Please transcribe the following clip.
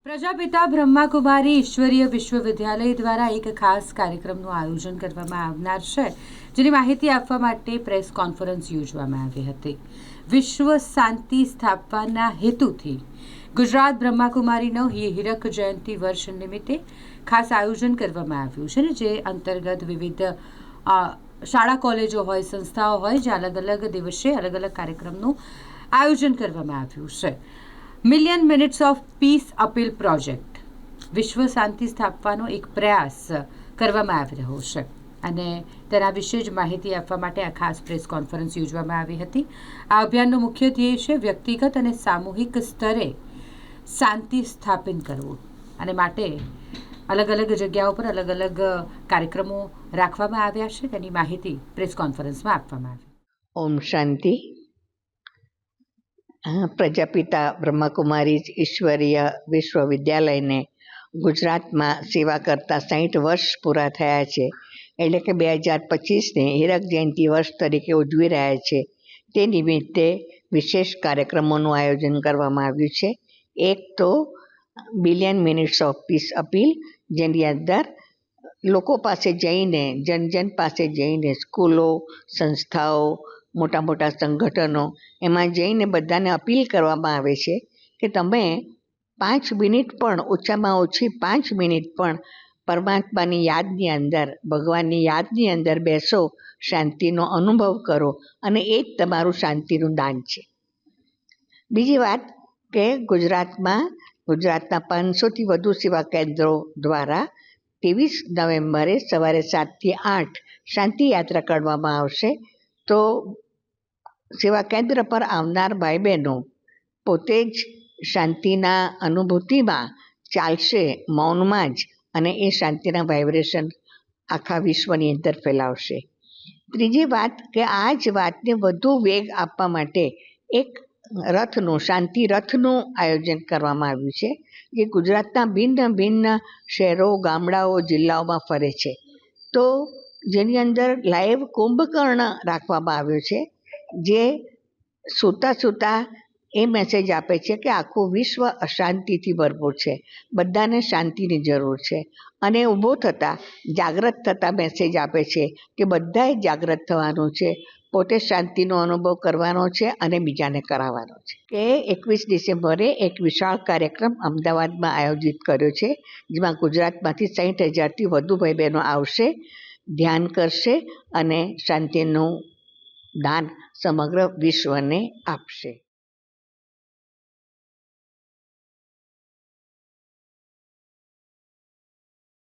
પ્રજાપિતા બ્રહ્માકુમારી ઈશ્વરીય વિશ્વવિદ્યાલય દ્વારા એક ખાસ કાર્યક્રમનું આયોજન કરવામાં આવનાર છે, જેની માહિતી આપવા માટે પ્રેસ કોન્ફરન્સ યોજવામાં આવી હતી. વિશ્વ શાંતિ સ્થાપવાના હેતુથી ગુજરાત બ્રહ્માકુમારીનો હીરક જયંતિ વર્ષ નિમિત્તે ખાસ આયોજન કરવામાં આવ્યું છે, જે અંતર્ગત વિવિધ શાળા કોલેજો હોય, સંસ્થાઓ હોય, જે અલગ અલગ દિવસે અલગ અલગ કાર્યક્રમનું આયોજન કરવામાં આવ્યું છે. Million minutes of piece appeal project વિશ્વ શાંતિ સ્થાપવાનો એક પ્રયાસ કરવામાં આવી રહ્યો છે, અને તેના વિશે જ માહિતી આપવા માટે આ ખાસ પ્રેસ કોન્ફરન્સ યોજવામાં આવી હતી. આ અભિયાનનો મુખ્ય ધ્યેય છે વ્યક્તિગત અને સામૂહિક સ્તરે શાંતિ સ્થાપિત કરવું, અને માટે અલગ અલગ જગ્યાઓ પર અલગ અલગ કાર્યક્રમો રાખવામાં આવ્યા છે. તેની માહિતી પ્રેસ કોન્ફરન્સમાં આપવામાં આવી. ઓમ શાંતિ. પ્રજાપિતા બ્રહ્માકુમારી ઈશ્વરીય વિશ્વવિદ્યાલયને ગુજરાતમાં સેવા કરતા 60 વર્ષ પૂરા થયા છે. એટલે કે 2025ને હીરક જયંતિ વર્ષ તરીકે ઉજવી રહ્યા છે. તે નિમિત્તે વિશેષ કાર્યક્રમોનું આયોજન કરવામાં આવ્યું છે. એક તો billion minutes of piece appeal, જેની અંદર લોકો પાસે જઈને, જન પાસે જઈને, સ્કૂલો, સંસ્થાઓ, મોટા મોટા સંગઠનો, એમાં જઈને બધાને અપીલ કરવામાં આવે છે કે તમે 5 મિનિટ પણ, ઓછામાં ઓછી 5 મિનિટ પણ પરમાત્માની યાદની અંદર, ભગવાનની યાદની અંદર બેસો, શાંતિનો અનુભવ કરો, અને એ જ તમારું શાંતિનું દાન છે. બીજી વાત કે ગુજરાતના 500થી વધુ સેવા કેન્દ્રો દ્વારા 23 નવેમ્બરે સવારે 7 થી 8 શાંતિ યાત્રા કરવામાં આવશે. તો સેવા કેન્દ્ર પર આવનાર ભાઈ બહેનો પોતે જ શાંતિના અનુભૂતિમાં ચાલશે, મૌનમાં જ, અને એ શાંતિના વાઇબ્રેશન આખા વિશ્વની અંદર ફેલાવશે. ત્રીજી વાત કે આ જ વાતને વધુ વેગ આપવા માટે એક રથનું, શાંતિ રથનું આયોજન કરવામાં આવ્યું છે, જે ગુજરાતના ભિન્ન ભિન્ન શહેરો, ગામડાઓ, જિલ્લાઓમાં ફરે છે. તો જેની અંદર લાઈવ કુંભકર્ણ રાખવામાં આવ્યો છે, જે સૂતા એ મેસેજ આપે છે કે આખું વિશ્વ અશાંતિથી ભરપૂર છે, બધાને શાંતિની જરૂર છે, અને ઊભો થતાં, જાગ્રત થતાં મેસેજ આપે છે કે બધાએ જાગ્રત થવાનું છે, પોતે શાંતિનો અનુભવ કરવાનો છે અને બીજાને કરાવવાનો છે. કે 21 ડિસેમ્બરે એક વિશાળ કાર્યક્રમ અમદાવાદમાં આયોજિત કર્યો છે, જેમાં ગુજરાતમાંથી 60,000થી વધુ ભાઈ બહેનો આવશે, ધ્યાન કરશે અને શાંતિનું દાન સમગ્ર વિશ્વને આપશે.